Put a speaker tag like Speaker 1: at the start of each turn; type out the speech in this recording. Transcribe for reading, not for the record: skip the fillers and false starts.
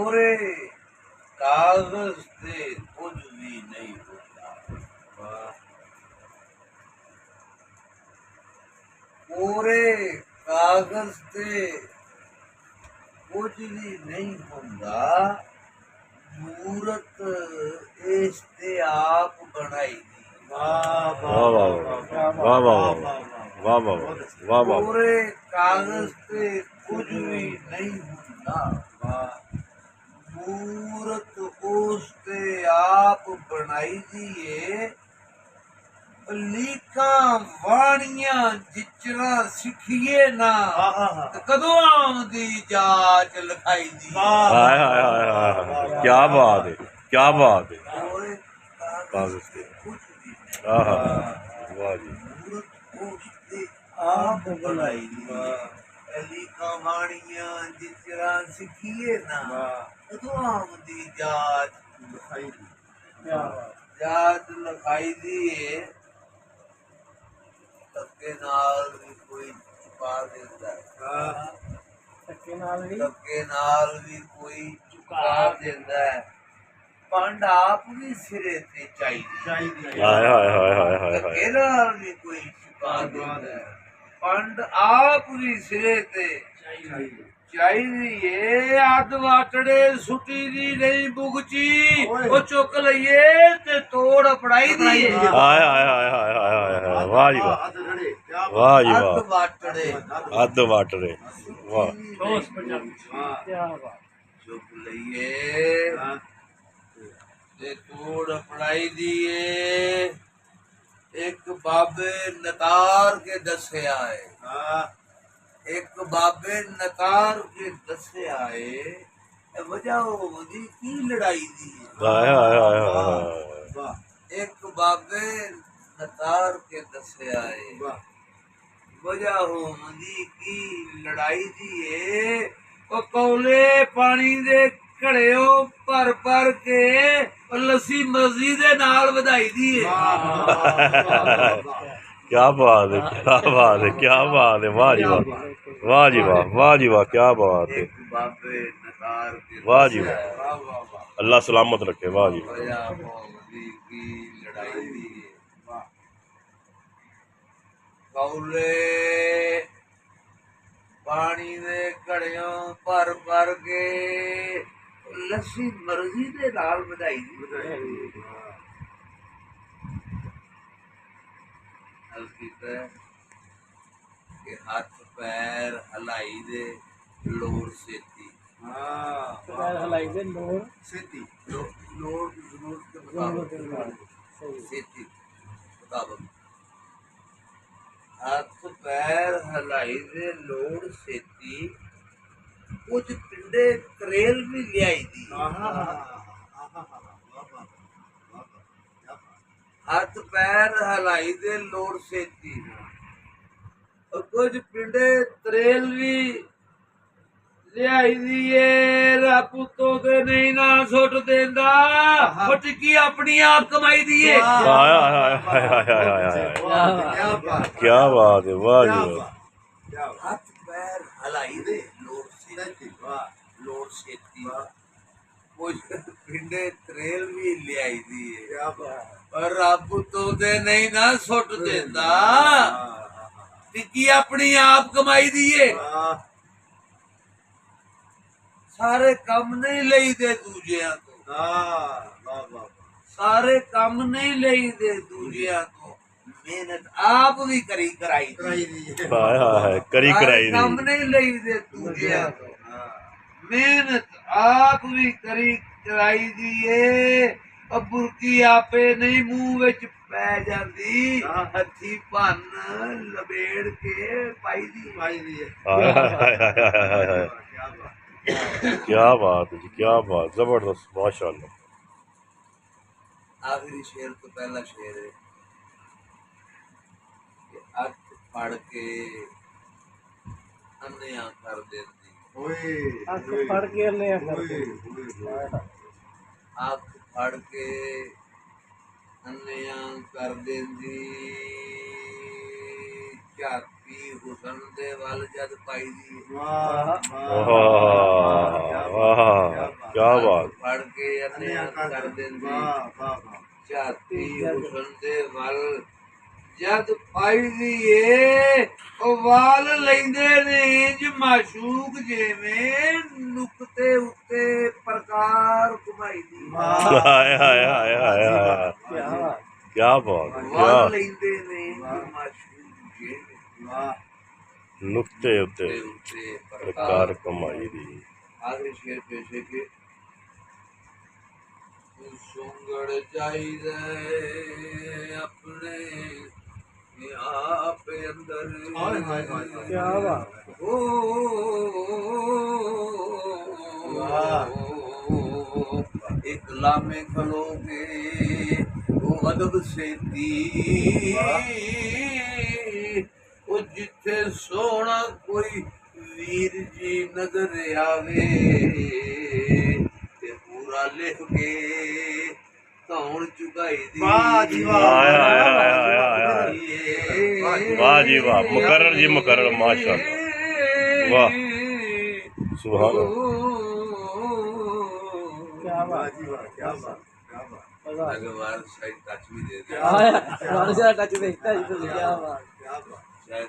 Speaker 1: ਕੋਰੇ ਕਾਗਜ਼ ਤੇ ਕੁਝ ਵੀ ਨਹੀਂ ਹੁੰਦਾ। ਕੋਰੇ ਕਾਗਜ਼ ਤੇ ਕੁਝ ਵੀ ਨਹੀਂ ਹੁੰਦਾ, ਮੂਰਤ ਇਸ ਤੇ ਆਪ ਬਣਾਈ ਦੀ।
Speaker 2: ਵਾਹ ਵਾਹ ਵਾਹ ਵਾਹ ਵਾਹ ਵਾਹ ਵਾਹ ਵਾਹ।
Speaker 1: ਕੋਰੇ ਕਾਗਜ਼ ਤੇ ਕੁਝ ਵੀ ਨਹੀਂ ਹੁੰਦਾ, ਮੂਰਤ ਉਸ ਤੇ ਆਪ ਬਣਾਈ ਦੀ ਏ। ਲੀਕਾਂ ਵਾਣੀਆਂ ਜਿਚਰਾ ਸਿੱਖੀਏ ਨਾ, ਕਦੋਂ ਆਉਂਦੀ ਜਾਚ ਲਿਖਾਈ ਦੀ।
Speaker 2: ਹਾਏ ਹਾਏ ਹਾਏ ਹਾਏ, ਕੀ ਬਾਤ ਹੈ, ਕੀ ਬਾਤ ਹੈ। ਕਾਗਜ਼ ਤੇ
Speaker 1: ਕੁਝ ਵੀ
Speaker 2: ਆਹਾ ਵਾਹ ਜੀ।
Speaker 1: ਮੂਰਤ ਉਸ ਤੇ ਆਪ ਬਣਾਈ ਦੀ। ਲੀਕਾਂ ਵਾਣੀਆਂ ਜਿਚਰਾ ਸਿੱਖੀਏ ਨਾ, ਕਦੋਂ ਆਉਂਦੀ ਜਾਚ ਲਿਖਾਈ ਦੀ। ਜਾਚ ਲਿਖਾਈ ਦੀ ਏ। ਧੱਕੇ ਨਾਲ ਵੀ ਕੋਈ ਚੁਕਾ ਦਿੰਦਾ, ਧੱਕੇ ਨਾਲ ਵੀ ਕੋਈ ਚੁਕਾ ਦਿੰਦਾ। ਪੰਡ ਆਪ ਵੀ ਸਿਰੇ ਤੇ ਚਾਹੀਦੀ,
Speaker 2: ਹਾਏ ਹਾਏ ਹਾਏ ਹਾਏ ਹਾਏ
Speaker 1: ਧੱਕੇ ਨਾਲ ਵੀ ਕੋਈ ਚੁਕਾ ਦਿੰਦਾ। ਪੰਡ ਆਪ ਵੀ ਸਿਰੇ ਤੇ ਚਾਹੀਦੀ ਏ। ਅੱਧ ਵਾਟੜੇ ਸੁੱਟੀ ਦੀ ਨਹੀਂ ਬੁਗਚੀ, ਉਹ ਚੁੱਕ ਲਈਏ ਤੇ ਤੋੜ ਪੜਾਈ ਦੀ।
Speaker 2: ਹਾਏ ਹਾਏ ਹਾਏ ਹਾਏ ਹਾਏ ਹਾਏ, ਵਾਹ ਜੀ ਵਾਹ, ਵਾਹ ਜੀ ਵਾਹ।
Speaker 1: ਅੱਧ ਵਾਟੜੇ
Speaker 2: ਅੱਧ ਵਾਟਰੇ, ਵਾਹ।
Speaker 1: ਚੁੱਕ ਲਈਏ ਤੇ ਤੋੜ ਪੜਾਈ ਦੀ ਏ। ਇੱਕ ਬਾਬੇ ਨਤਾਰ ਕੇ ਦੱਸਿਆ ਏ, ਇੱਕ ਬਾਬੇ ਨਤਾਰ ਕੇ ਦੱਸਿਆ ਏ, ਵਜ੍ਹਾ ਉਹਦੀ ਕੀ ਲੜਾਈ ਦੀ ਏ।
Speaker 2: ਹਾਏ ਹਾਏ ਹਾਏ ਹਾਏ।
Speaker 1: ਇੱਕ ਬਾਬੇ ਨਤਾਰ ਕੇ ਦੱਸਿਆ ਏ, ਵਜ੍ਹਾ ਉਹਦੀ ਕੀ ਲੜਾਈ ਦੀ ਏ। ਉਹ ਕੌਲੇ ਪਾਣੀ ਦੇ ਘੜਿਓ ਭਰ ਭਰ ਕੇ ਲੱਸੀ ਮਰਜ਼ੀ ਦੇ ਨਾਲ ਵਧਾਈ ਦੀ ਏ।
Speaker 2: ਕੀ ਬਾਤ ਹੈ, ਕੀ ਬਾਤ ਹੈ, ਕੀ ਬਾਤ ਹੈ। ਵਾਹ ਜੀ ਵਾਹ, ਵਾਹ ਜੀ ਵਾਹ, ਵਾਹ ਜੀ ਵਾਹ, ਕੀ ਬਾਤ ਹੈ।
Speaker 1: ਬਾਬੇ ਨਤਾਰ ਕੇ
Speaker 2: ਵਾਹ ਜੀ ਵਾਹ, ਅੱਲਾ ਸਲਾਮਤ ਰੱਖੇ। ਵਾਹ ਜੀ
Speaker 1: ਕੀ ਲੜਾਈ ਦੀ ਕੌਲੇ ਪਾਣੀ ਦੇ ਘੜਿਓਂ ਭਰ ਭਰ ਕੇ ਲੱਸੀ ਮਰਜ਼ੀ ਦੇ ਨਾਲ ਵਧਾਈ ਦੀ। ਕੀਤਾ ਕਿ ਹੱਥ ਪੈਰ ਹਲਾਈ ਦੇ ਲੋੜ ਛੇਤੀ,
Speaker 3: ਹਲਾਈ ਦੇ ਲੋੜ
Speaker 1: ਛੇਤੀ ਲੋੜ ਦੀ ਜ਼ਰੂਰਤ ਦੇ ਮੁਤਾਬਕ ਛੇਤੀ ਮੁਤਾਬਕ ਹੱਥ ਪੈਰ ਹਲਾਈ ਦੇ ਲੋੜ ਛੇਤੀ। ਕੁਝ ਪਿੰਡੇ ਕਰੇਲ ਵੀ ਲਿਆਈ ਦੀ। ਹੱਥ ਪੈਰ ਹਲਾਈ ਦੇ ਲੋੜ ਛੇਤੀ। ਕੁਝ ਪਿੰਡੇ ਤਰੇਲ ਵੀ ਲਿਆਈ ਦੀ ਏ। ਰੱਬ ਉੱਤੋਂ ਤੇ ਨਹੀਂ ਨਾ ਸੁੱਟ ਦਿੰਦਾ, ਉਹ ਟਿੱਕੀ ਆਪਣੀ ਆਪ ਕਮਾਈ ਦੀ ਏ।
Speaker 2: ਹਾਏ ਹਾਏ ਹਾਏ ਹਾਏ ਹਾਏ, ਕੀ ਬਾਤ ਹੈ। ਵਾਹ ਜੀ ਵਾਹ।
Speaker 1: ਹੱਥ ਪੈਰ ਹਲਾਈ ਦੇ ਲੋੜ ਛੇਤੀ, ਲੋੜ ਛੇਤੀ। ਕੁਝ ਪਿੰਡੇ ਤਰੇਲ ਵੀ ਲਿਆਈ ਦੀ ਏ, ਪਰ ਰੱਬ ਤੋਂ ਤੇ ਨਹੀਂ ਨਾ ਸੁੱਟ ਦਿੰਦਾ, ਟਿੱਕੀ ਆਪਣੀ ਆਪ ਕਮਾਈ ਦੀ ਏ। ਸਾਰੇ ਕੰਮ ਨਹੀਂ ਲਈਦੇ ਦੂਜਿਆਂ ਤੋਂ, ਸਾਰੇ ਕੰਮ ਨਹੀਂ ਲਈਦੇ ਦੂਜਿਆਂ ਤੋਂ, ਮਿਹਨਤ ਆਪ ਵੀ ਕਰੀ ਕਰਾਈ ਦੀ।
Speaker 2: ਹਾਏ ਹਾਏ, ਕਰੀ ਕਰਾਈ
Speaker 1: ਕੰਮ
Speaker 2: ਦੀ।
Speaker 1: ਨਹੀਂ ਲਈਦੇ ਦੂਜਿਆਂ ਤੋਂ, ਮਿਹਨਤ ਆਪ ਵੀ ਕਰੀ ਕਰਾਈ ਦੀ ਏ। ਬੁਰਕੀ ਆਪੇ ਨਹੀਂ ਮੂੰਹ ਵਿੱਚ ਪੈ ਜਾਂਦੀ, ਹੱਥੀ ਭੰਨ ਲਬੇੜ ਕੇ ਪਾਈ ਦੀ।
Speaker 2: ਹਾਏ ਹਾਏ ਹਾਏ ਹਾਏ ਹਾਏ, ਕੀ ਬਾਤ ਹੈ ਜੀ, ਕੀ ਬਾਤ, ਜ਼ਬਰਦਸਤ, ਮਾਸ਼ਾਅੱਲਾ।
Speaker 1: ਆਖਰੀ ਸ਼ੇਰ ਤੋਂ ਪਹਿਲਾ ਸ਼ੇਰ ਹੈ ਕਿ ਅੱਖ ਫੜ ਕੇ ਅੰਨਿਆਂ ਕਰ ਦਿੰਦੀ,
Speaker 3: ਅੱਖ ਫੜ ਕੇ ਅੰਨਿਆਂ ਕਰ ਦਿੰਦੀ,
Speaker 1: ਅੱਖ ਫੜ ਕੇ ਅੰਨਿਆਂ ਕਰ ਦਿੰਦੀ। ਝਾਤੀ ਹੁਸਨ ਦੇ ਵੱਲ ਜਦ ਪਾਈ ਦੀ।
Speaker 2: ਵਾਹ ਵਾਹ, ਕੀ ਕਿਆ ਬਾਤ
Speaker 1: ਫੜ ਕੇ ਅੰਨਿਆਂ ਕਰ ਦਿੰਦੀ ਝਾਤੀ ਹੁਸਨ ਦੇ ਵੱਲ ਜਦ ਪਾਈ ਦੀ ਏ ਉਹ ਵਾਲ ਲੈਂਦੇ ਨੇ ਇੰਜ ਮਾਸ਼ੂਕ ਜਿਵੇਂ ਨੁਕਤੇ ਉੱਤੇ ਪ੍ਰਕਾਰ ਘੁਮਾਈ ਦੀ
Speaker 2: ਹਾਏ ਹਾਏ ਹਾਏ ਹਾਏ ਹਾਏ ਕਿਆ ਬਾਤ
Speaker 1: ਵਾਲ
Speaker 2: ਕਿਆ
Speaker 1: ਲੈਂਦੇ ਨੇ ਇੰਜ ਮਾਸ਼ੂਕ ਜਿਵੇਂ
Speaker 2: ਨੁਕਤੇ ਉੱਤੇ
Speaker 1: ਉੱਤੇ
Speaker 2: ਪ੍ਰਕਾਰ ਕਮਾਈ ਦੀ
Speaker 1: ਆਖਰੀ ਸ਼ੇਰ ਪੇਸ਼ੇ ਕੇ ਸੁੰਗੜ ਜਾਈਦਾ ਆਪਣੇ ਆਪ ਅੰਦਰ
Speaker 3: ਕੀ ਬਾਤ
Speaker 1: एक लामे खलोगे वो अदब से दी वो जिथे सोना कोई वीर जी नजर आवे ते पूरा लिख के धौन चुकाई दी
Speaker 3: वाह जी वाह।
Speaker 2: हाय हाय हाय हाय हाय वाह जी वाह मुकर्रर जी मुकर्रर माशाअल्लाह वाह सुभान अल्लाह
Speaker 3: क्या बात
Speaker 1: भगवान शायद टच भी दे दे
Speaker 3: हाँ यार, हमारे साथ टच देखता है, क्या बात
Speaker 1: शायद